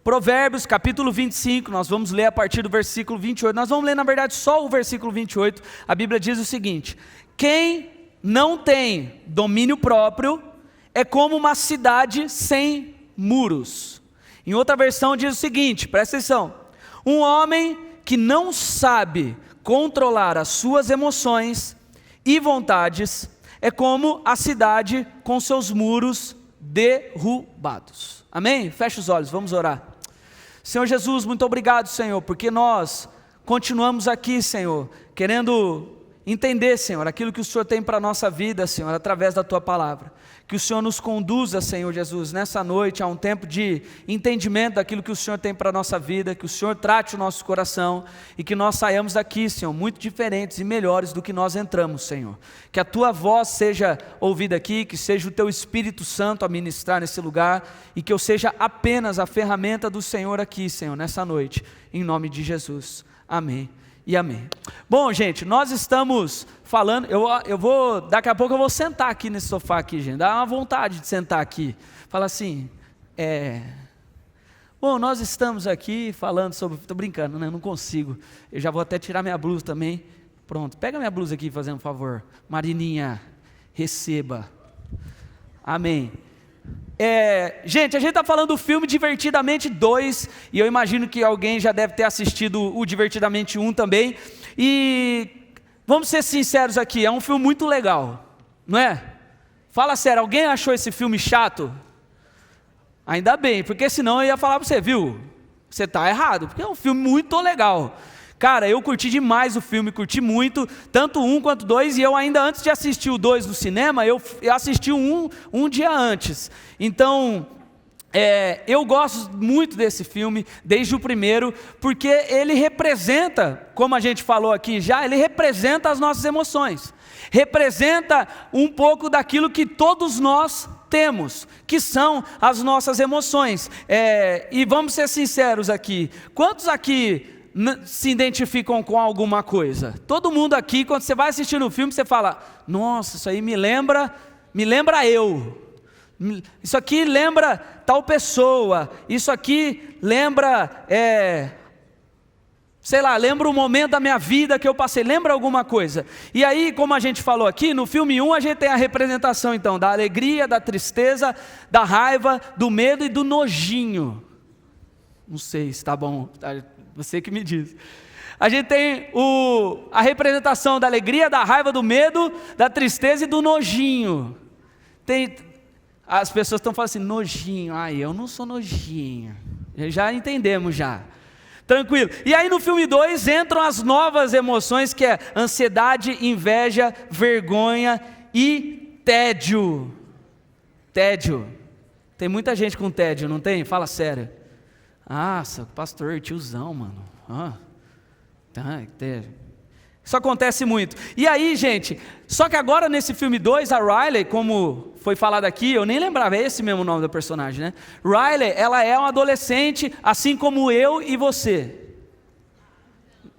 Provérbios capítulo 25, nós vamos ler a partir do versículo 28, nós vamos ler na verdade só o versículo 28, a Bíblia diz o seguinte: quem não tem domínio próprio é como uma cidade sem muros. Em outra versão diz o seguinte, presta atenção: um homem que não sabe controlar as suas emoções e vontades é como a cidade com seus muros derrubados. Amém? Fecha os olhos, vamos orar. Senhor Jesus, muito obrigado, Senhor, porque nós continuamos aqui, Senhor, querendo entender, Senhor, aquilo que o Senhor tem para a nossa vida, Senhor, através da Tua Palavra. Que o Senhor nos conduza, Senhor Jesus, nessa noite a um tempo de entendimento daquilo que o Senhor tem para a nossa vida, que o Senhor trate o nosso coração e que nós saiamos daqui, Senhor, muito diferentes e melhores do que nós entramos, Senhor. Que a Tua voz seja ouvida aqui, que seja o Teu Espírito Santo a ministrar nesse lugar e que eu seja apenas a ferramenta do Senhor aqui, Senhor, nessa noite, em nome de Jesus. Amém. E amém. Bom, gente, nós estamos falando, daqui a pouco eu vou sentar aqui nesse sofá aqui, gente, dá uma vontade de sentar aqui, fala assim, bom, nós estamos aqui falando sobre, estou brincando, né, não consigo, eu já vou até tirar minha blusa também, pronto, pega minha blusa aqui fazendo um favor, Marininha, receba, amém. Gente, a gente está falando do filme Divertidamente 2, e eu imagino que alguém já deve ter assistido o Divertidamente 1 também, e vamos ser sinceros aqui, é um filme muito legal, não é? Fala sério, alguém achou esse filme chato? Ainda bem, porque senão eu ia falar para você, viu, você está errado, porque é um filme muito legal. Cara, eu curti demais o filme, curti muito, tanto o 1 quanto o 2, e eu ainda antes de assistir o 2 no cinema, eu assisti o 1 um dia antes. Então, eu gosto muito desse filme, desde o primeiro, porque ele representa, como a gente falou aqui já, ele representa as nossas emoções, representa um pouco daquilo que todos nós temos, que são as nossas emoções. E vamos ser sinceros aqui, quantos aqui se identificam com alguma coisa? Todo mundo aqui, quando você vai assistir um filme, você fala, nossa, isso aí me lembra eu, isso aqui lembra tal pessoa, isso aqui lembra, sei lá, lembra um momento da minha vida que eu passei, lembra alguma coisa? E aí, como a gente falou aqui, no filme 1 a gente tem a representação então, da alegria, da tristeza, da raiva, do medo e do nojinho, não sei se está bom, você que me diz. A gente tem a representação da alegria, da raiva, do medo, da tristeza e do nojinho. As pessoas estão falando assim, nojinho, eu não sou nojinho. Já entendemos já. Tranquilo. E aí no filme 2 entram as novas emoções, que é ansiedade, inveja, vergonha e tédio. Tédio. Tem muita gente com tédio, não tem? Fala sério. Nossa, pastor, tiozão, mano. Isso acontece muito. E aí, gente, só que agora nesse filme 2, a Riley, como foi falado aqui, eu nem lembrava, é esse mesmo nome da personagem, né? Riley, ela é uma adolescente, assim como eu e você.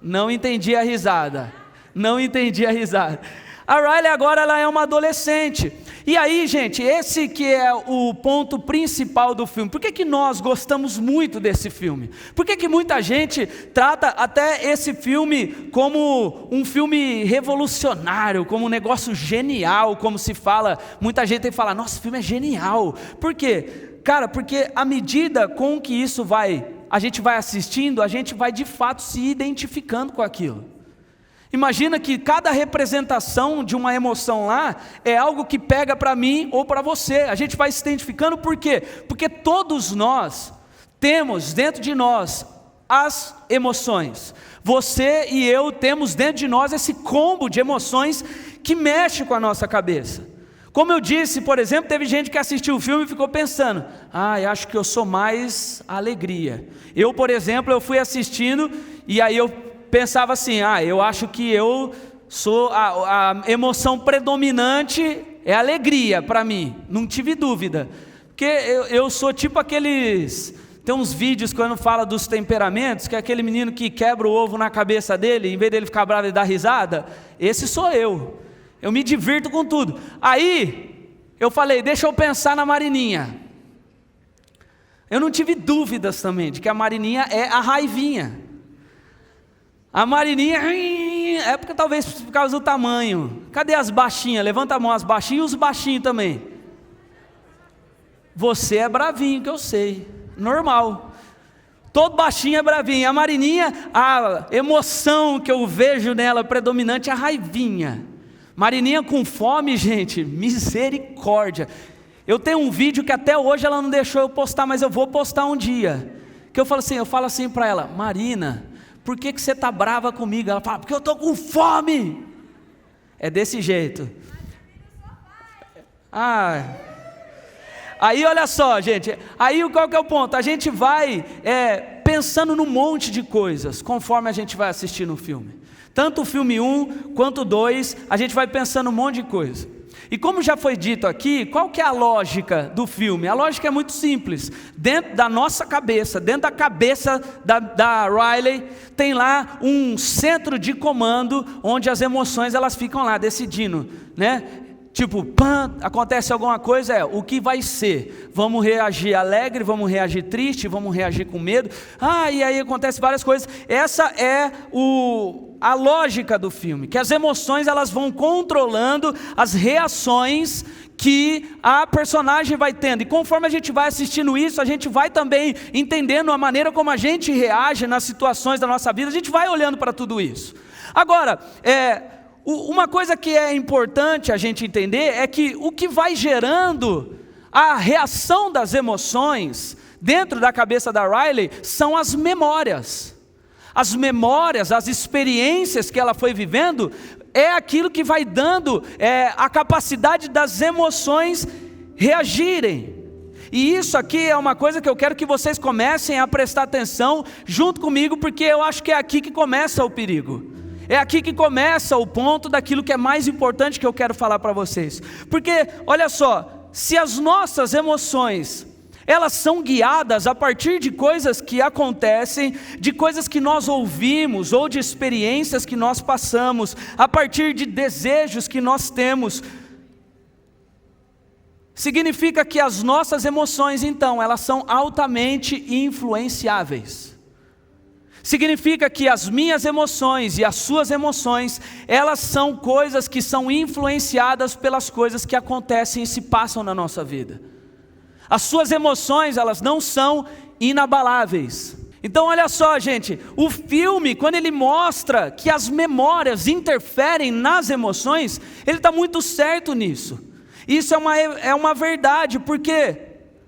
Não entendi a risada. A Riley agora ela é uma adolescente. E aí, gente, esse que é o ponto principal do filme. Por que nós gostamos muito desse filme? Por que muita gente trata até esse filme como um filme revolucionário, como um negócio genial, como se fala, muita gente fala, nossa, esse filme é genial. Por quê? Cara, porque à medida com que a gente vai assistindo, a gente vai de fato se identificando com aquilo. Imagina que cada representação de uma emoção lá é algo que pega para mim ou para você. A gente vai se identificando por quê? Porque todos nós temos dentro de nós as emoções. Você e eu temos dentro de nós esse combo de emoções que mexe com a nossa cabeça. Como eu disse, por exemplo, teve gente que assistiu o filme e ficou pensando, eu acho que eu sou mais alegria. Eu, por exemplo, eu fui assistindo e aí eu pensava assim, eu acho que eu sou, a emoção predominante é alegria para mim, não tive dúvida, porque eu sou tipo aqueles, tem uns vídeos quando fala dos temperamentos, que é aquele menino que quebra o ovo na cabeça dele, em vez dele ficar bravo e dar risada, esse sou eu me divirto com tudo. Aí, eu falei, deixa eu pensar na Marininha, eu não tive dúvidas também de que a Marininha é a raivinha. A Marininha é porque talvez por causa do tamanho. Cadê as baixinhas? Levanta a mão, as baixinhas e os baixinhos também. Você é bravinho, que eu sei, normal. Todo baixinho é bravinho. A Marininha, a emoção que eu vejo nela predominante é a raivinha. Marininha com fome, gente, misericórdia. Eu tenho um vídeo que até hoje ela não deixou eu postar, mas eu vou postar um dia. Que eu falo assim para ela: Marina, por que você está brava comigo? Ela fala: porque eu estou com fome. É desse jeito. Aí olha só, gente, aí qual que é o ponto? A gente vai pensando num monte de coisas, conforme a gente vai assistindo o filme. Tanto o filme 1, quanto o 2, a gente vai pensando um monte de coisa. E como já foi dito aqui, qual que é a lógica do filme? A lógica é muito simples. Dentro da nossa cabeça, dentro da cabeça da Riley, tem lá um centro de comando, onde as emoções elas ficam lá decidindo, né? Tipo, acontece alguma coisa, o que vai ser? Vamos reagir alegre, vamos reagir triste, vamos reagir com medo. E aí acontece várias coisas. Essa é a lógica do filme, que as emoções elas vão controlando as reações que a personagem vai tendo. E conforme a gente vai assistindo isso, a gente vai também entendendo a maneira como a gente reage nas situações da nossa vida. A gente vai olhando para tudo isso. Agora, uma coisa que é importante a gente entender é que o que vai gerando a reação das emoções dentro da cabeça da Riley são as memórias. As memórias, as experiências que ela foi vivendo, é aquilo que vai dando a capacidade das emoções reagirem. E isso aqui é uma coisa que eu quero que vocês comecem a prestar atenção junto comigo, porque eu acho que é aqui que começa o perigo. É aqui que começa o ponto daquilo que é mais importante que eu quero falar para vocês. Porque, olha só, se as nossas emoções, elas são guiadas a partir de coisas que acontecem, de coisas que nós ouvimos, ou de experiências que nós passamos, a partir de desejos que nós temos, significa que as nossas emoções, então, elas são altamente influenciáveis. Significa que as minhas emoções e as suas emoções, elas são coisas que são influenciadas pelas coisas que acontecem e se passam na nossa vida. As suas emoções, elas não são inabaláveis. Então olha só, gente, o filme, quando ele mostra que as memórias interferem nas emoções, ele está muito certo nisso. Isso é uma verdade, porque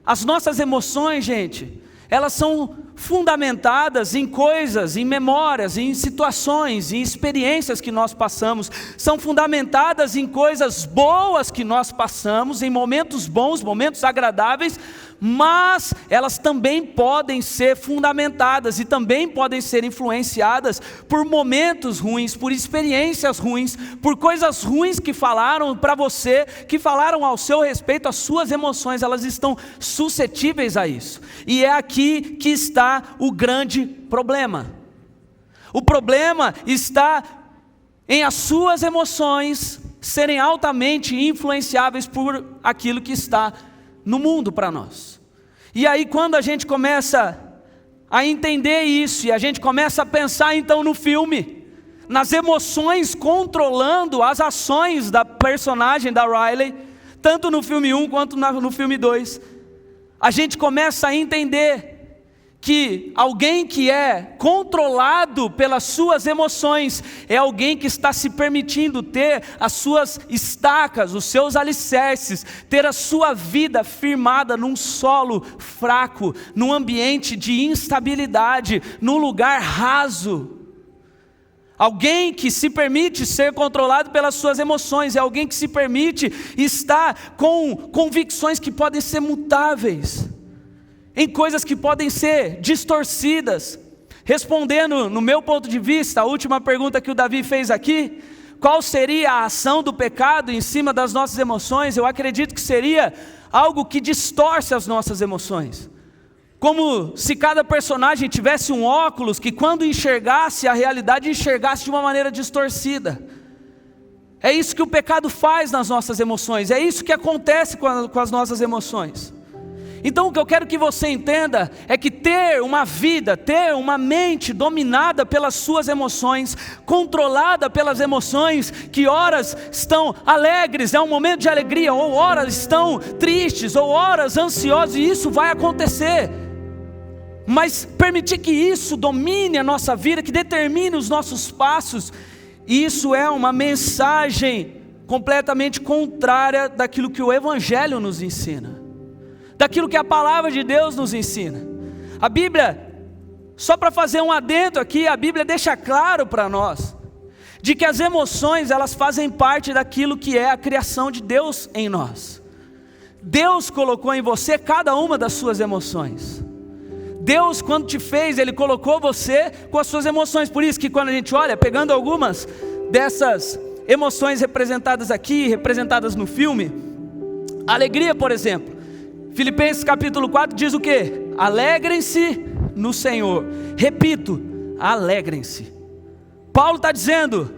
as nossas emoções, gente, elas são fundamentadas em coisas, em memórias, em situações, em experiências que nós passamos, são fundamentadas em coisas boas que nós passamos, em momentos bons, momentos agradáveis, mas elas também podem ser fundamentadas e também podem ser influenciadas por momentos ruins, por experiências ruins, por coisas ruins que falaram para você, que falaram ao seu respeito. As suas emoções, elas estão suscetíveis a isso, e é aqui que está o grande problema. O problema está em as suas emoções serem altamente influenciáveis por aquilo que está no mundo para nós. E aí quando a gente começa a entender isso, e a gente começa a pensar então no filme, nas emoções controlando as ações da personagem da Riley, tanto no filme 1 quanto no filme 2, a gente começa a entender que alguém que é controlado pelas suas emoções é alguém que está se permitindo ter as suas estacas, os seus alicerces, ter a sua vida firmada num solo fraco, num ambiente de instabilidade, num lugar raso. Alguém que se permite ser controlado pelas suas emoções é alguém que se permite estar com convicções que podem ser mutáveis, em coisas que podem ser distorcidas. Respondendo, no meu ponto de vista, a última pergunta que o Davi fez aqui, qual seria a ação do pecado em cima das nossas emoções? Eu acredito que seria algo que distorce as nossas emoções. Como se cada personagem tivesse um óculos que quando enxergasse a realidade, enxergasse de uma maneira distorcida. É isso que o pecado faz nas nossas emoções, é isso que acontece com as nossas emoções. Então o que eu quero que você entenda é que ter uma vida, ter uma mente dominada pelas suas emoções, controlada pelas emoções, que horas estão alegres, é um momento de alegria, ou horas estão tristes, ou horas ansiosas, e isso vai acontecer. Mas permitir que isso domine a nossa vida, que determine os nossos passos, isso é uma mensagem completamente contrária daquilo que o Evangelho nos ensina, daquilo que a palavra de Deus nos ensina. A Bíblia, só para fazer um adendo aqui, a Bíblia deixa claro para nós, de que as emoções, elas fazem parte daquilo que é a criação de Deus em nós. Deus colocou em você cada uma das suas emoções. Deus, quando te fez, Ele colocou você com as suas emoções. Por isso que quando a gente olha, pegando algumas dessas emoções representadas aqui, representadas no filme, alegria, por exemplo, Filipenses capítulo 4 diz o quê? Alegrem-se no Senhor. Repito, alegrem-se. Paulo está dizendo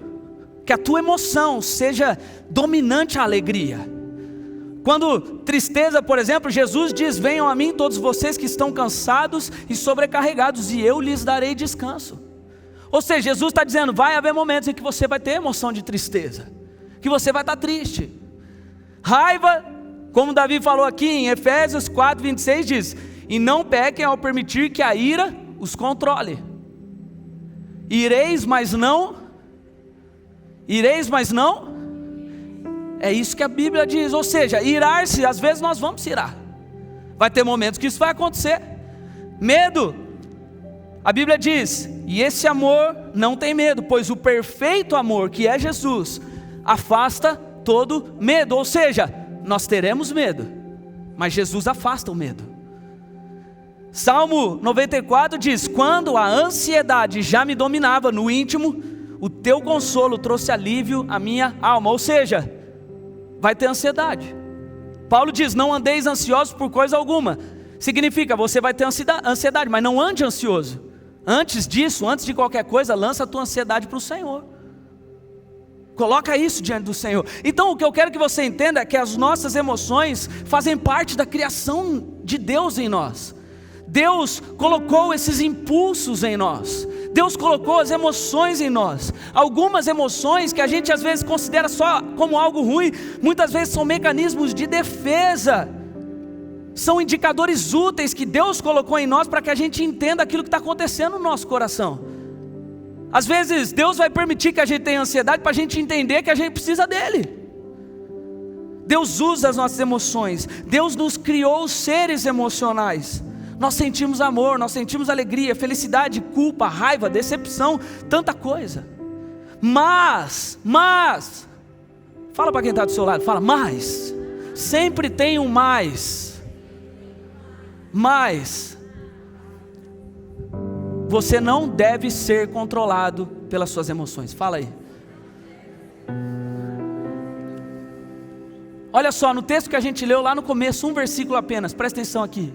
que a tua emoção seja dominante a alegria. Quando tristeza, por exemplo, Jesus diz: venham a mim todos vocês que estão cansados e sobrecarregados, e eu lhes darei descanso. Ou seja, Jesus está dizendo, vai haver momentos em que você vai ter emoção de tristeza, que você vai estar triste. Raiva, como Davi falou aqui em Efésios 4, 26 diz: e não pequem ao permitir que a ira os controle. Ireis, mas não. É isso que a Bíblia diz. Ou seja, irar-se, às vezes nós vamos se irar. Vai ter momentos que isso vai acontecer. Medo, a Bíblia diz: e esse amor não tem medo, pois o perfeito amor, que é Jesus, afasta todo medo. Ou seja, nós teremos medo, mas Jesus afasta o medo. Salmo 94 diz: quando a ansiedade já me dominava no íntimo, o teu consolo trouxe alívio à minha alma. Ou seja, vai ter ansiedade. Paulo diz: não andeis ansiosos por coisa alguma. Significa, você vai ter ansiedade, mas não ande ansioso. Antes disso, antes de qualquer coisa, lança a tua ansiedade para o Senhor. Coloca isso diante do Senhor. Então o que eu quero que você entenda é que as nossas emoções fazem parte da criação de Deus em nós. Deus colocou esses impulsos em nós. Deus colocou as emoções em nós. Algumas emoções que a gente às vezes considera só como algo ruim, muitas vezes são mecanismos de defesa. São indicadores úteis que Deus colocou em nós para que a gente entenda aquilo que está acontecendo no nosso coração. Às vezes Deus vai permitir que a gente tenha ansiedade para a gente entender que a gente precisa dEle. Deus usa as nossas emoções. Deus nos criou seres emocionais. Nós sentimos amor, nós sentimos alegria, felicidade, culpa, raiva, decepção, tanta coisa. Mas, fala para quem está do seu lado, fala, mas, sempre tem um mais. Mas, você não deve ser controlado pelas suas emoções. Fala aí. Olha só, no texto que a gente leu lá no começo, um versículo apenas, presta atenção aqui.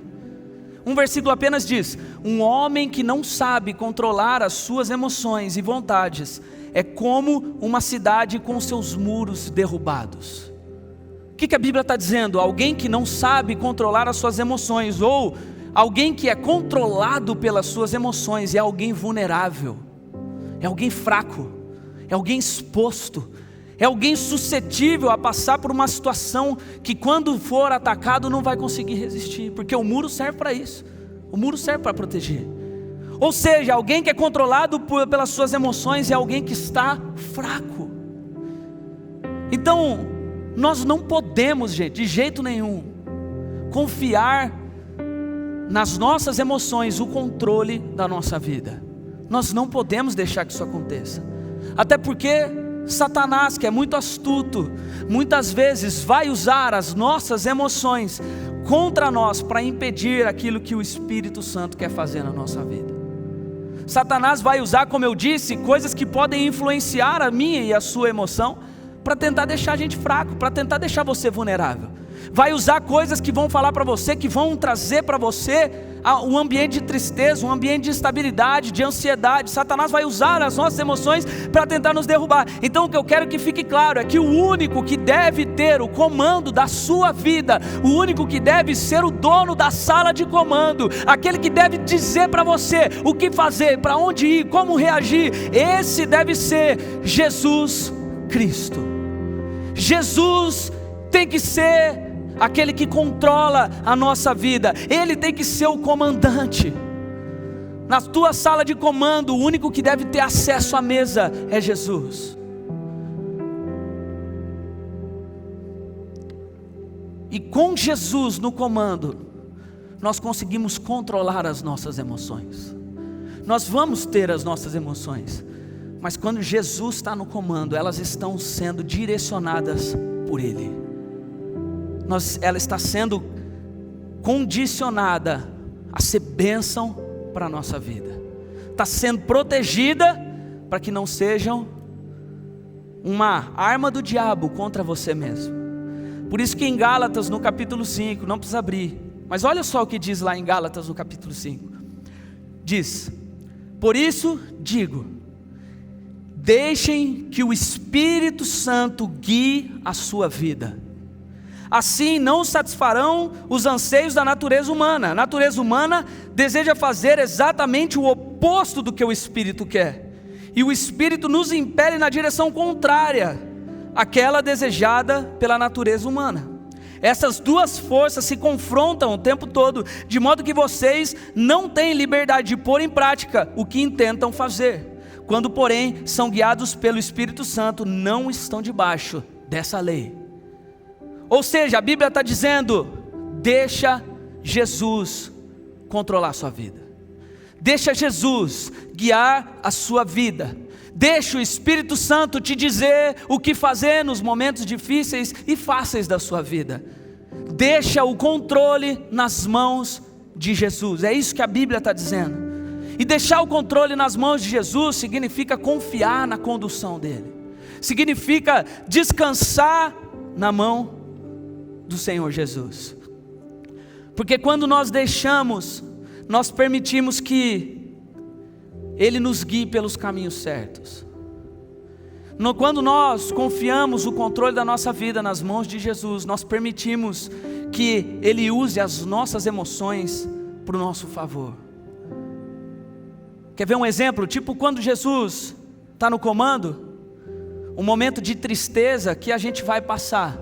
Um versículo apenas diz: um homem que não sabe controlar as suas emoções e vontades é como uma cidade com seus muros derrubados. O que a Bíblia está dizendo? Alguém que não sabe controlar as suas emoções, ou alguém que é controlado pelas suas emoções, é alguém vulnerável, é alguém fraco, é alguém exposto, é alguém suscetível a passar por uma situação que quando for atacado não vai conseguir resistir, porque o muro serve para isso, o muro serve para proteger. Ou seja, alguém que é controlado pelas suas emoções é alguém que está fraco. Então, nós não podemos, gente, de jeito nenhum, confiar nas nossas emoções o controle da nossa vida. Nós não podemos deixar que isso aconteça, até porque Satanás, que é muito astuto, muitas vezes vai usar as nossas emoções contra nós para impedir aquilo que o Espírito Santo quer fazer na nossa vida. Satanás vai usar, como eu disse, coisas que podem influenciar a minha e a sua emoção para tentar deixar a gente fraco, para tentar deixar você vulnerável. Vai usar coisas que vão falar para você, que vão trazer para você um ambiente de tristeza, um ambiente de instabilidade, de ansiedade. Satanás vai usar as nossas emoções para tentar nos derrubar. Então o que eu quero que fique claro é que o único que deve ter o comando da sua vida, o único que deve ser o dono da sala de comando, aquele que deve dizer para você o que fazer, para onde ir, como reagir, esse deve ser Jesus Cristo. Jesus tem que ser aquele que controla a nossa vida, Ele tem que ser o comandante. Na tua sala de comando, o único que deve ter acesso à mesa é Jesus. E com Jesus no comando, nós conseguimos controlar as nossas emoções. Nós vamos ter as nossas emoções, mas quando Jesus está no comando, elas estão sendo direcionadas por Ele. Ela está sendo condicionada a ser bênção para a nossa vida, está sendo protegida para que não sejam uma arma do diabo contra você mesmo. Por isso que em Gálatas no capítulo 5, não precisa abrir, mas olha só o que diz lá em Gálatas no capítulo 5, diz: por isso digo, deixem que o Espírito Santo guie a sua vida. Assim não satisfarão os anseios da natureza humana. A natureza humana deseja fazer exatamente o oposto do que o Espírito quer, e o Espírito nos impele na direção contrária àquela desejada pela natureza humana. Essas duas forças se confrontam o tempo todo, de modo que vocês não têm liberdade de pôr em prática o que intentam fazer. Quando, porém, são guiados pelo Espírito Santo, não estão debaixo dessa lei. Ou seja, a Bíblia está dizendo: deixa Jesus controlar a sua vida, deixa Jesus guiar a sua vida, deixa o Espírito Santo te dizer o que fazer nos momentos difíceis e fáceis da sua vida. Deixa o controle nas mãos de Jesus, é isso que a Bíblia está dizendo. E deixar o controle nas mãos de Jesus significa confiar na condução dEle, significa descansar na mão do Senhor Jesus. Porque quando nós deixamos, nós permitimos que Ele nos guie pelos caminhos certos. Quando nós confiamos o controle da nossa vida nas mãos de Jesus, nós permitimos que Ele use as nossas emoções para o nosso favor. Quer ver um exemplo? Tipo quando Jesus está no comando, um momento de tristeza que a gente vai passar,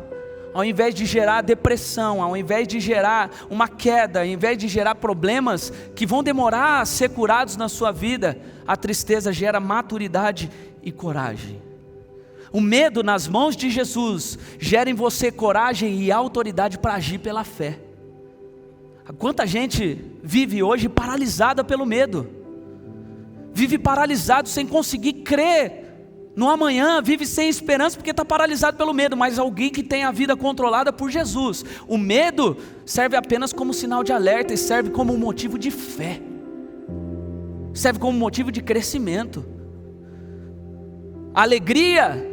ao invés de gerar depressão, ao invés de gerar uma queda, ao invés de gerar problemas que vão demorar a ser curados na sua vida, a tristeza gera maturidade e coragem. O medo nas mãos de Jesus gera em você coragem e autoridade para agir pela fé. Quanta gente vive hoje paralisada pelo medo, vive paralisado sem conseguir crer no amanhã, vive sem esperança porque está paralisado pelo medo. Mas alguém que tem a vida controlada por Jesus, o medo serve apenas como sinal de alerta e serve como um motivo de fé, serve como motivo de crescimento. Alegria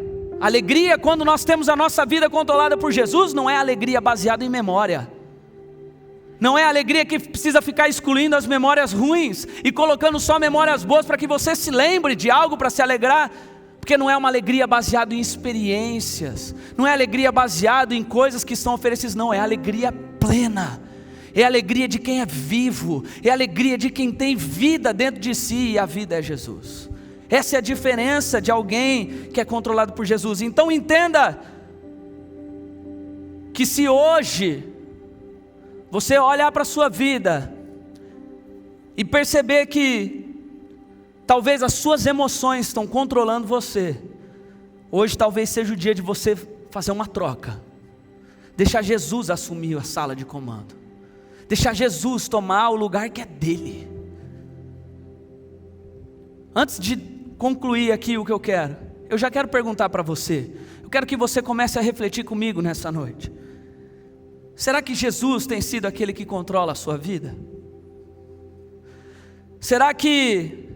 quando nós temos a nossa vida controlada por Jesus, não é alegria baseada em memória, não é alegria que precisa ficar excluindo as memórias ruins e colocando só memórias boas para que você se lembre de algo para se alegrar. Porque não é uma alegria baseada em experiências, não é alegria baseada em coisas que são oferecidas, não, é alegria plena, é alegria de quem é vivo, é alegria de quem tem vida dentro de si, e a vida é Jesus. Essa é a diferença de alguém que é controlado por Jesus. Então entenda que se hoje você olhar para a sua vida e perceber que talvez as suas emoções estão controlando você, hoje talvez seja o dia de você fazer uma troca, deixar Jesus assumir a sala de comando, deixar Jesus tomar o lugar que é dele. Antes de concluir aqui o que eu já quero perguntar para você, eu quero que você comece a refletir comigo nessa noite. Será que Jesus tem sido aquele que controla a sua vida? Será que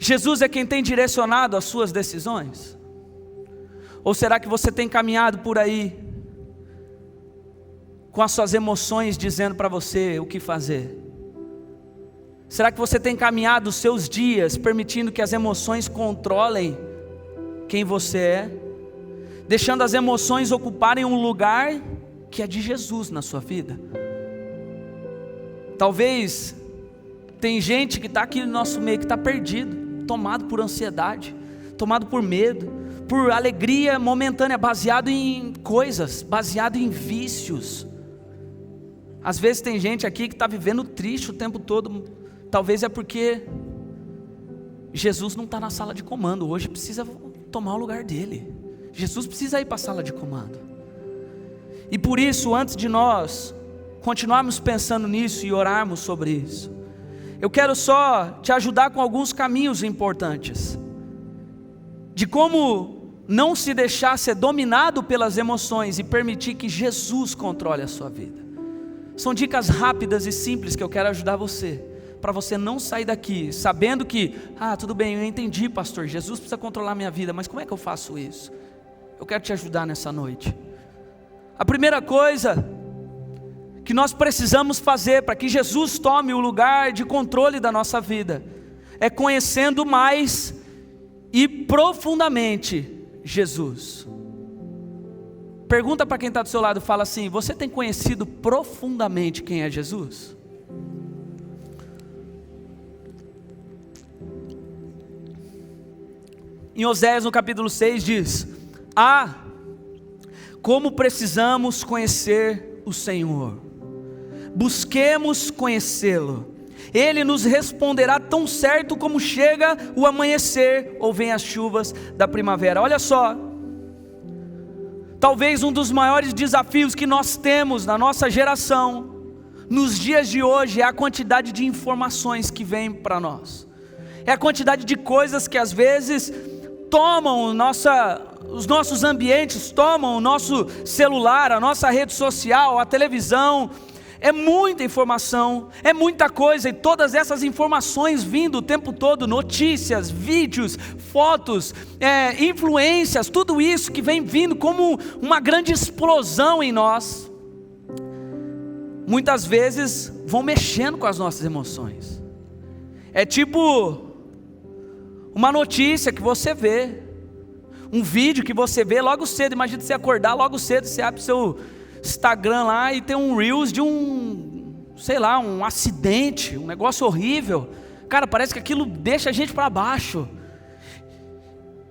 Jesus é quem tem direcionado as suas decisões? Ou será que você tem caminhado por aí com as suas emoções dizendo para você o que fazer? Será que você tem caminhado os seus dias permitindo que as emoções controlem quem você é? Deixando as emoções ocuparem um lugar que é de Jesus na sua vida? Talvez tem gente que está aqui no nosso meio que está perdido, tomado por ansiedade, tomado por medo, por alegria momentânea, baseado em coisas, baseado em vícios. Às vezes tem gente aqui que está vivendo triste o tempo todo. Talvez é porque Jesus não está na sala de comando, hoje precisa tomar o lugar dele. Jesus precisa ir para a sala de comando. E por isso, antes de nós continuarmos pensando nisso e orarmos sobre isso, eu quero só te ajudar com alguns caminhos importantes, de como não se deixar ser dominado pelas emoções e permitir que Jesus controle a sua vida. São dicas rápidas e simples que eu quero ajudar você, para você não sair daqui sabendo que, tudo bem, eu entendi, pastor, Jesus precisa controlar a minha vida, mas como é que eu faço isso? Eu quero te ajudar nessa noite. A primeira coisa que nós precisamos fazer para que Jesus tome o lugar de controle da nossa vida é conhecendo mais e profundamente Jesus. Pergunta para quem está do seu lado, fala assim: você tem conhecido profundamente quem é Jesus? Em Oséias no capítulo 6 diz: como precisamos conhecer o Senhor, busquemos conhecê-lo, Ele nos responderá tão certo como chega o amanhecer ou vem as chuvas da primavera. Olha só, talvez um dos maiores desafios que nós temos na nossa geração, nos dias de hoje, é a quantidade de informações que vem para nós, é a quantidade de coisas que às vezes tomam os nossos ambientes, tomam o nosso celular, a nossa rede social, a televisão. É muita informação, é muita coisa, e todas essas informações vindo o tempo todo, notícias, vídeos, fotos, influências, tudo isso que vem vindo como uma grande explosão em nós, muitas vezes vão mexendo com as nossas emoções. É tipo uma notícia que você vê, um vídeo que você vê logo cedo. Imagina você acordar logo cedo, você abre o seu Instagram lá e tem um Reels de um acidente, um negócio horrível. Cara, parece que aquilo deixa a gente para baixo.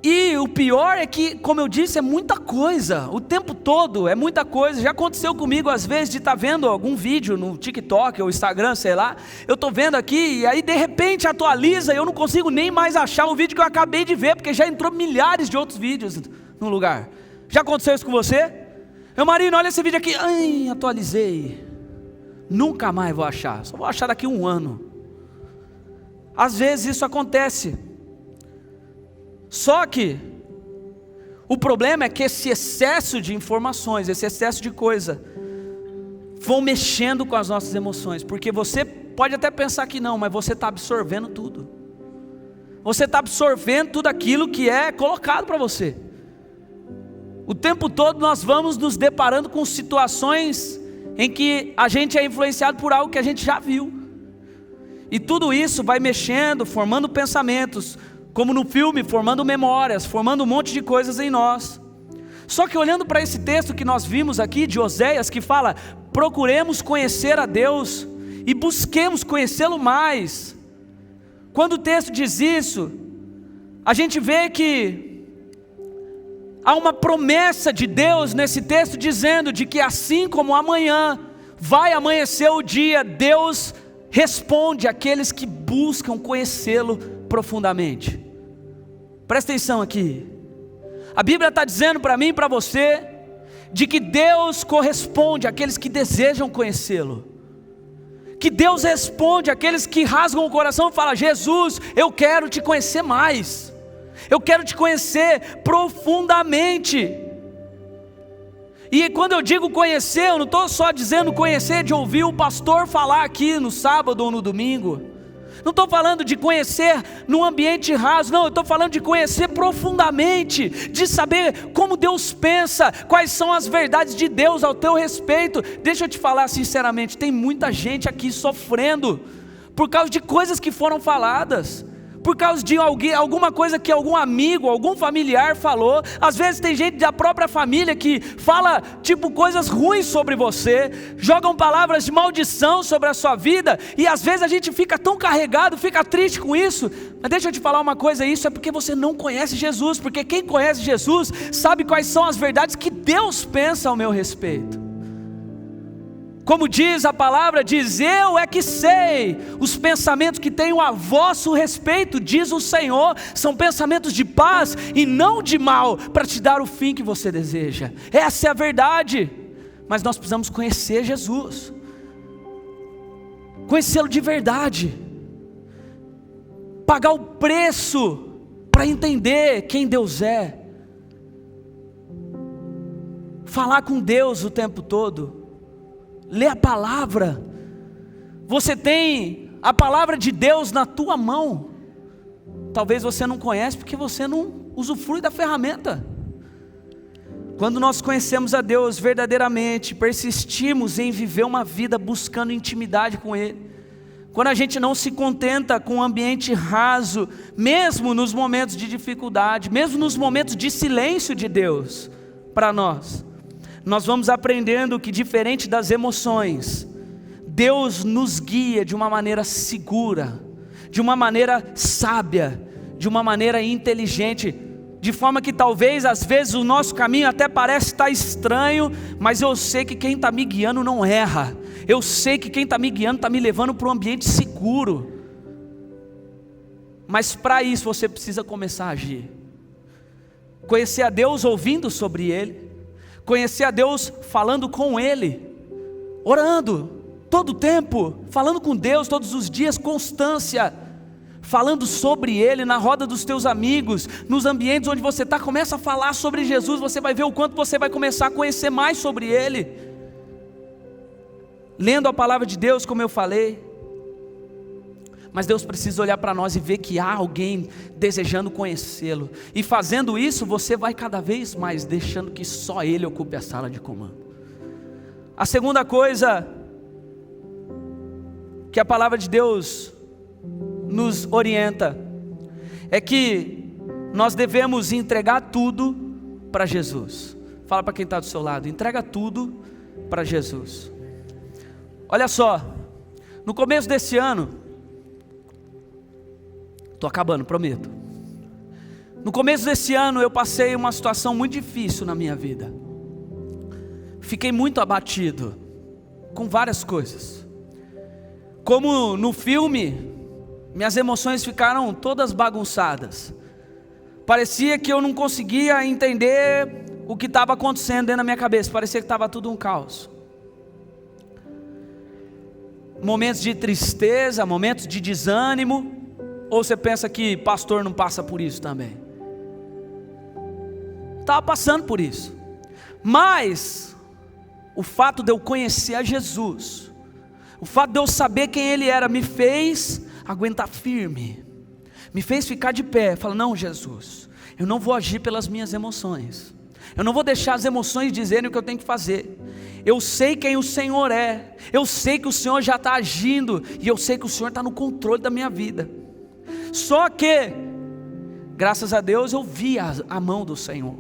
E o pior é que, como eu disse, é muita coisa, o tempo todo é muita coisa. Já aconteceu comigo às vezes de estar vendo algum vídeo no TikTok ou Instagram, sei lá. Eu estou vendo aqui e aí de repente atualiza e eu não consigo nem mais achar o vídeo que eu acabei de ver, porque já entrou milhares de outros vídeos no lugar. Já aconteceu isso com você? Meu marido, olha esse vídeo aqui, atualizei, nunca mais vou achar, só vou achar daqui a um ano. Às vezes isso acontece. Só que o problema é que esse excesso de informações, esse excesso de coisa, vão mexendo com as nossas emoções, porque você pode até pensar que não, mas você está absorvendo tudo. Você está absorvendo tudo aquilo que é colocado para você. O tempo todo nós vamos nos deparando com situações em que a gente é influenciado por algo que a gente já viu. E tudo isso vai mexendo, formando pensamentos, como no filme, formando memórias, formando um monte de coisas em nós. Só que olhando para esse texto que nós vimos aqui de Oséias, que fala: procuremos conhecer a Deus e busquemos conhecê-lo mais. Quando o texto diz isso, a gente vê que há uma promessa de Deus nesse texto, dizendo de que assim como amanhã vai amanhecer o dia, Deus responde àqueles que buscam conhecê-lo profundamente. Presta atenção aqui, a Bíblia está dizendo para mim e para você, de que Deus corresponde àqueles que desejam conhecê-lo, que Deus responde àqueles que rasgam o coração e falam: Jesus, eu quero te conhecer mais, eu quero te conhecer profundamente. E quando eu digo conhecer, eu não estou só dizendo conhecer de ouvir o pastor falar aqui no sábado ou no domingo, não estou falando de conhecer num ambiente raso, não, eu estou falando de conhecer profundamente, de saber como Deus pensa, quais são as verdades de Deus ao teu respeito. Deixa eu te falar sinceramente, tem muita gente aqui sofrendo, por causa de coisas que foram faladas, por causa de alguma coisa que algum amigo, algum familiar falou. Às vezes tem gente da própria família que fala coisas ruins sobre você, jogam palavras de maldição sobre a sua vida, e às vezes a gente fica tão carregado, fica triste com isso. Mas deixa eu te falar uma coisa, isso é porque você não conhece Jesus, porque quem conhece Jesus sabe quais são as verdades que Deus pensa ao meu respeito. Como diz a palavra, diz: eu é que sei os pensamentos que tenho a vosso respeito, diz o Senhor, são pensamentos de paz e não de mal, para te dar o fim que você deseja. Essa é a verdade. Mas nós precisamos conhecer Jesus, conhecê-lo de verdade, pagar o preço para entender quem Deus é, falar com Deus o tempo todo, ler a palavra. Você tem a palavra de Deus na tua mão. Talvez você não conhece porque você não usufrui da ferramenta. Quando nós conhecemos a Deus verdadeiramente, persistimos em viver uma vida buscando intimidade com Ele. Quando a gente não se contenta com um ambiente raso, mesmo nos momentos de dificuldade, mesmo nos momentos de silêncio de Deus para nós vamos aprendendo que, diferente das emoções, Deus nos guia de uma maneira segura, de uma maneira sábia, de uma maneira inteligente, de forma que talvez às vezes o nosso caminho até parece estar estranho, mas eu sei que quem está me guiando não erra. Eu sei que quem está me guiando está me levando para um ambiente seguro. Mas para isso você precisa começar a agir, conhecer a Deus ouvindo sobre Ele, conhecer a Deus falando com Ele, orando todo o tempo, falando com Deus todos os dias, constância, falando sobre Ele na roda dos teus amigos, nos ambientes onde você está. Começa a falar sobre Jesus, você vai ver o quanto você vai começar a conhecer mais sobre Ele, lendo a palavra de Deus, como eu falei. Mas Deus precisa olhar para nós e ver que há alguém desejando conhecê-lo, e fazendo isso você vai cada vez mais deixando que só Ele ocupe a sala de comando. A segunda coisa que a palavra de Deus nos orienta é que nós devemos entregar tudo para Jesus. Fala para quem está do seu lado: entrega tudo para Jesus. Olha só, no começo desse ano, estou acabando, prometo. No começo desse ano eu passei uma situação muito difícil na minha vida. Fiquei muito abatido com várias coisas. Como no filme, minhas emoções ficaram todas bagunçadas. Parecia que eu não conseguia entender o que estava acontecendo dentro da minha cabeça. Parecia que estava tudo um caos. Momentos de tristeza, momentos de desânimo. Ou você pensa que pastor não passa por isso também? Estava passando por isso. Mas o fato de eu conhecer a Jesus, o fato de eu saber quem Ele era, me fez aguentar firme, me fez ficar de pé. Falar: não, Jesus, eu não vou agir pelas minhas emoções, eu não vou deixar as emoções dizerem o que eu tenho que fazer. Eu sei quem o Senhor é, eu sei que o Senhor já está agindo, e eu sei que o Senhor está no controle da minha vida. Só que, graças a Deus, eu vi a mão do Senhor.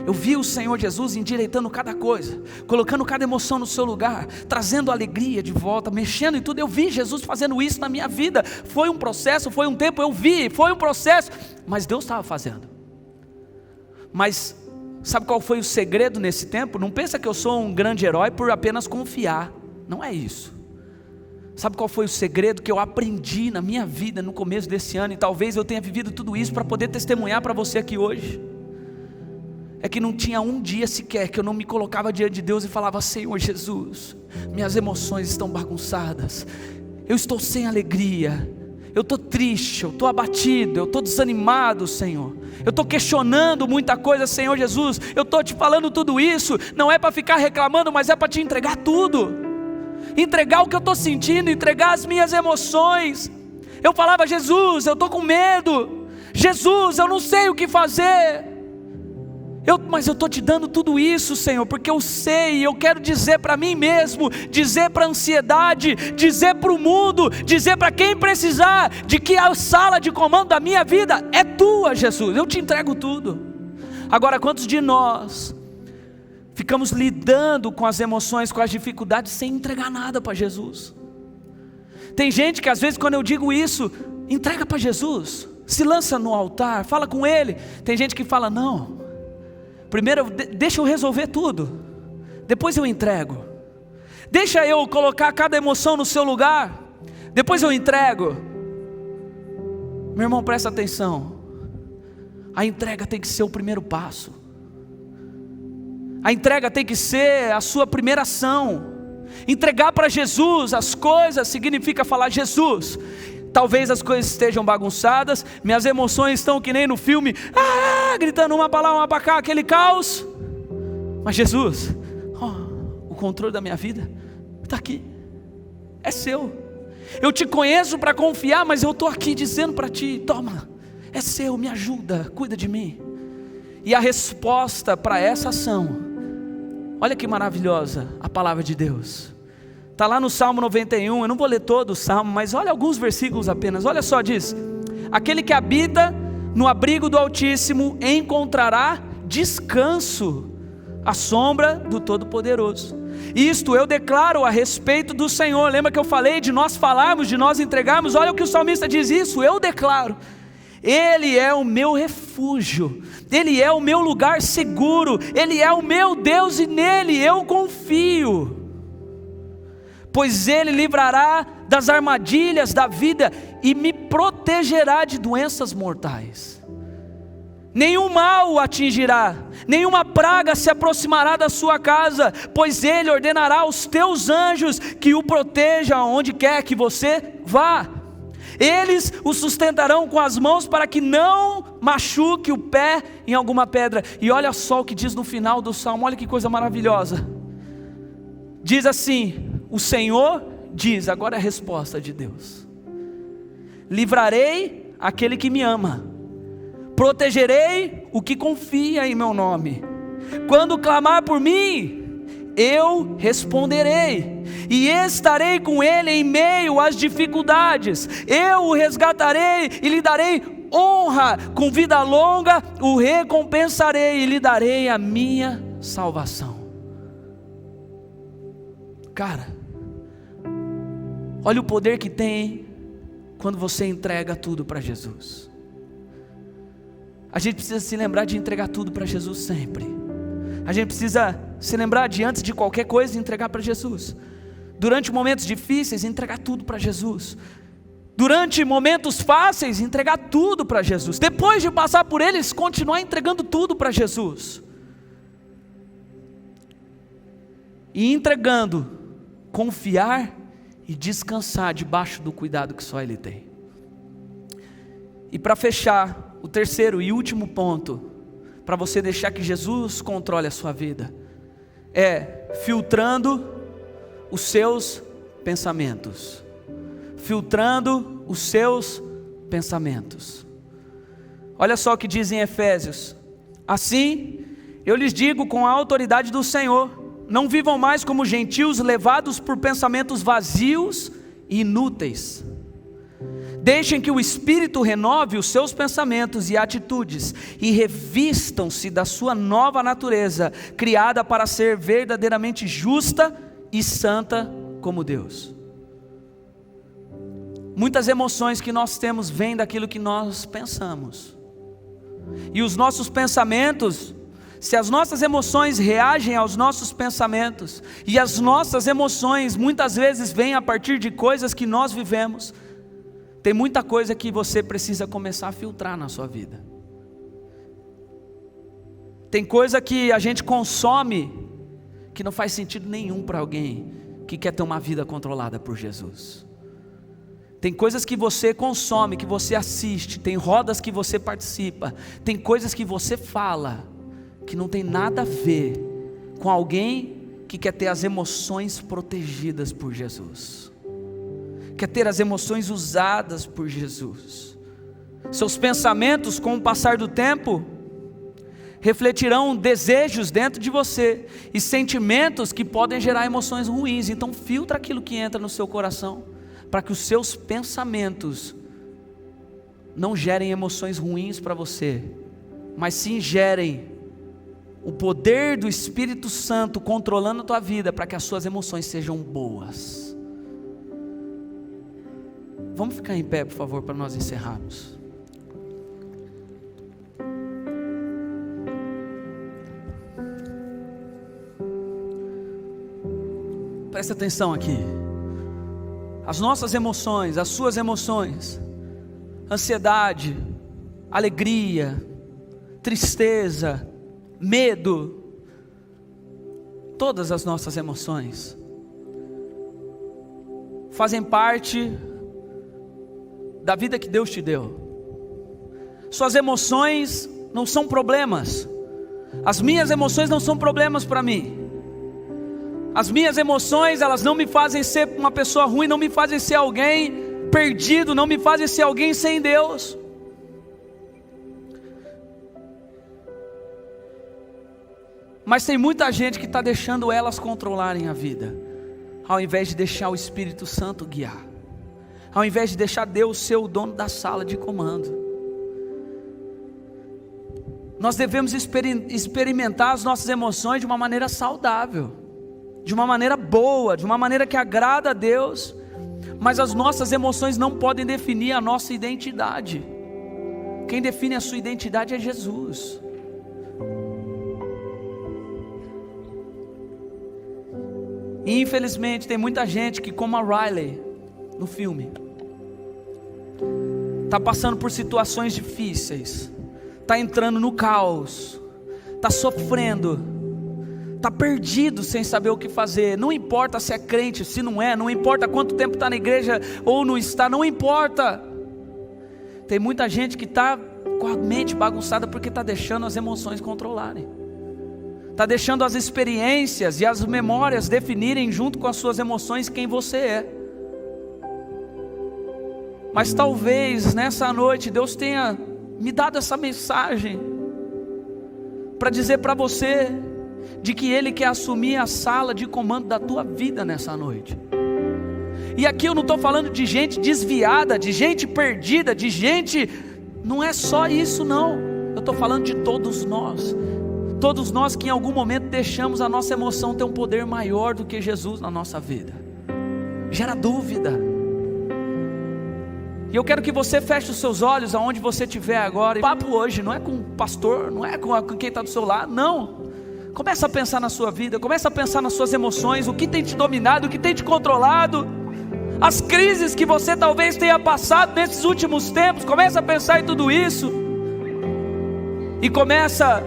Eu vi o Senhor Jesus endireitando cada coisa, colocando cada emoção no seu lugar, trazendo alegria de volta, mexendo em tudo. Eu vi Jesus fazendo isso na minha vida. Foi um processo, foi um tempo, eu vi, foi um processo, mas Deus estava fazendo. Mas sabe qual foi o segredo nesse tempo? Não pensa que eu sou um grande herói por apenas confiar. Não é isso. Sabe qual foi o segredo que eu aprendi na minha vida no começo desse ano? E talvez eu tenha vivido tudo isso para poder testemunhar para você aqui hoje. É que não tinha um dia sequer que eu não me colocava diante de Deus e falava: Senhor Jesus, minhas emoções estão bagunçadas, eu estou sem alegria, eu estou triste, eu estou abatido, eu estou desanimado, Senhor, eu estou questionando muita coisa, Senhor Jesus, eu estou te falando tudo isso, não é para ficar reclamando, mas é para te entregar tudo. Entregar o que eu estou sentindo, entregar as minhas emoções. Eu falava: Jesus, eu estou com medo, Jesus, eu não sei o que fazer, Mas eu estou te dando tudo isso, Senhor, porque eu sei, eu quero dizer para mim mesmo, dizer para a ansiedade, dizer para o mundo, dizer para quem precisar, de que a sala de comando da minha vida é tua, Jesus, eu te entrego tudo. Agora, quantos de nós ficamos lidando com as emoções, com as dificuldades, sem entregar nada para Jesus? Tem gente que às vezes quando eu digo isso, entrega para Jesus, se lança no altar, fala com Ele. Tem gente que fala, não, primeiro deixa eu resolver tudo, depois eu entrego. Deixa eu colocar cada emoção no seu lugar, depois eu entrego. Meu irmão, presta atenção, a entrega tem que ser o primeiro passo. A entrega tem que ser a sua primeira ação. Entregar para Jesus as coisas significa falar, Jesus, talvez as coisas estejam bagunçadas, minhas emoções estão que nem no filme, gritando uma para lá, uma para cá, aquele caos. Mas Jesus, o controle da minha vida está aqui, é seu. Eu te conheço para confiar, mas eu estou aqui dizendo para ti, toma, é seu, me ajuda, cuida de mim. E a resposta para essa ação, olha que maravilhosa a palavra de Deus, está lá no Salmo 91, eu não vou ler todo o Salmo, mas olha alguns versículos apenas, olha só, diz, aquele que habita no abrigo do Altíssimo encontrará descanso à sombra do Todo-Poderoso. Isto eu declaro a respeito do Senhor. Lembra que eu falei de nós falarmos, de nós entregarmos? Olha o que o salmista diz, isso eu declaro, Ele é o meu refúgio, Ele é o meu lugar seguro, Ele é o meu Deus e nele eu confio. Pois Ele livrará das armadilhas da vida e me protegerá de doenças mortais. Nenhum mal o atingirá, nenhuma praga se aproximará da sua casa, pois Ele ordenará aos teus anjos que o protejam onde quer que você vá. Eles o sustentarão com as mãos para que não machuque o pé em alguma pedra. E olha só o que diz no final do Salmo, olha que coisa maravilhosa. Diz assim, o Senhor diz, agora é a resposta de Deus: livrarei aquele que me ama, protegerei o que confia em meu nome. Quando clamar por mim, eu responderei, e estarei com ele em meio às dificuldades. Eu o resgatarei e lhe darei honra, com vida longa o recompensarei e lhe darei a minha salvação. Cara, olha o poder que tem quando você entrega tudo para Jesus. A gente precisa se lembrar de entregar tudo para Jesus sempre. A gente precisa se lembrar de, antes de qualquer coisa, entregar para Jesus. Durante momentos difíceis, entregar tudo para Jesus. Durante momentos fáceis, entregar tudo para Jesus. Depois de passar por eles, continuar entregando tudo para Jesus. E entregando, confiar e descansar debaixo do cuidado que só Ele tem. E para fechar, o terceiro e último ponto, para você deixar que Jesus controle a sua vida, é filtrando os seus pensamentos. Filtrando os seus pensamentos. Olha só o que diz em Efésios: assim, eu lhes digo com a autoridade do Senhor, não vivam mais como gentios levados por pensamentos vazios e inúteis. Deixem que o Espírito renove os seus pensamentos e atitudes, e revistam-se da sua nova natureza, criada para ser verdadeiramente justa e santa como Deus. Muitas emoções que nós temos vêm daquilo que nós pensamos, e os nossos pensamentos, se as nossas emoções reagem aos nossos pensamentos, e as nossas emoções muitas vezes vêm a partir de coisas que nós vivemos, tem muita coisa que você precisa começar a filtrar na sua vida. Tem coisa que a gente consome que não faz sentido nenhum para alguém que quer ter uma vida controlada por Jesus. Tem coisas que você consome, que você assiste, tem rodas que você participa, tem coisas que você fala que não tem nada a ver com alguém que quer ter as emoções protegidas por Jesus, quer ter as emoções usadas por Jesus. Seus pensamentos, com o passar do tempo, refletirão desejos dentro de você e sentimentos que podem gerar emoções ruins. Então filtra aquilo que entra no seu coração, para que os seus pensamentos não gerem emoções ruins para você, mas sim gerem o poder do Espírito Santo controlando a tua vida, para que as suas emoções sejam boas. Vamos ficar em pé, por favor, para nós encerrarmos. Presta atenção aqui. As nossas emoções, as suas emoções, ansiedade, alegria, tristeza, medo, todas as nossas emoções fazem parte da vida que Deus te deu. Suas emoções não são problemas. As minhas emoções não são problemas para mim. As minhas emoções, elas não me fazem ser uma pessoa ruim, não me fazem ser alguém perdido, não me fazem ser alguém sem Deus. Mas tem muita gente que está deixando elas controlarem a vida, ao invés de deixar o Espírito Santo guiar, ao invés de deixar Deus ser o dono da sala de comando. Nós devemos experimentar as nossas emoções de uma maneira saudável, de uma maneira boa, de uma maneira que agrada a Deus. Mas as nossas emoções não podem definir a nossa identidade. Quem define a sua identidade é Jesus. E infelizmente tem muita gente que, como a Riley no filme, está passando por situações difíceis, está entrando no caos, está sofrendo, está perdido sem saber o que fazer. Não importa se é crente, se não é, não importa quanto tempo está na igreja ou não está, não importa. Tem muita gente que está com a mente bagunçada porque está deixando as emoções controlarem, está deixando as experiências e as memórias definirem junto com as suas emoções quem você é. Mas talvez nessa noite Deus tenha me dado essa mensagem para dizer para você de que Ele quer assumir a sala de comando da tua vida nessa noite. E aqui eu não estou falando de gente desviada, de gente perdida, de gente... Não é só isso não. Eu estou falando de todos nós. Todos nós que em algum momento deixamos a nossa emoção ter um poder maior do que Jesus na nossa vida. Gera dúvida. E eu quero que você feche os seus olhos aonde você estiver agora. O papo hoje não é com o pastor, não é com quem está do seu lado, não. Começa a pensar na sua vida, começa a pensar nas suas emoções, o que tem te dominado, o que tem te controlado, as crises que você talvez tenha passado nesses últimos tempos. Começa a pensar em tudo isso e começa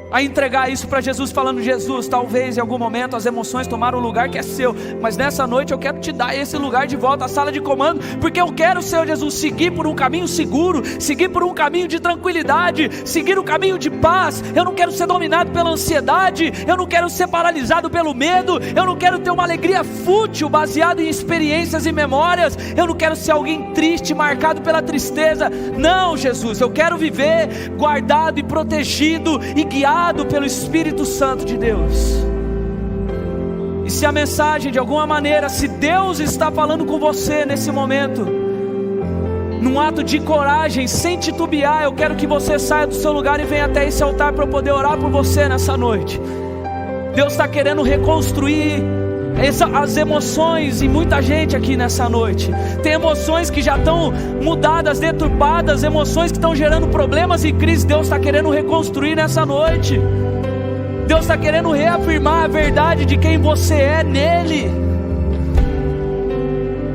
a entregar isso para Jesus, falando: Jesus, talvez em algum momento as emoções tomaram um lugar que é seu, mas nessa noite eu quero te dar esse lugar de volta, a sala de comando, porque eu quero, Senhor Jesus, seguir por um caminho seguro, seguir por um caminho de tranquilidade, seguir um caminho de paz. Eu não quero ser dominado pela ansiedade, eu não quero ser paralisado pelo medo, eu não quero ter uma alegria fútil baseada em experiências e memórias, eu não quero ser alguém triste, marcado pela tristeza. Não, Jesus, eu quero viver guardado e protegido e guiado pelo Espírito Santo de Deus. E se a mensagem de alguma maneira, se Deus está falando com você nesse momento, num ato de coragem, sem titubear, eu quero que você saia do seu lugar e venha até esse altar para eu poder orar por você nessa noite. Deus está querendo reconstruir as emoções em muita gente aqui nessa noite. Tem emoções que já estão mudadas, deturpadas, emoções que estão gerando problemas e crises. Deus está querendo reconstruir nessa noite. Deus está querendo reafirmar a verdade de quem você é nele.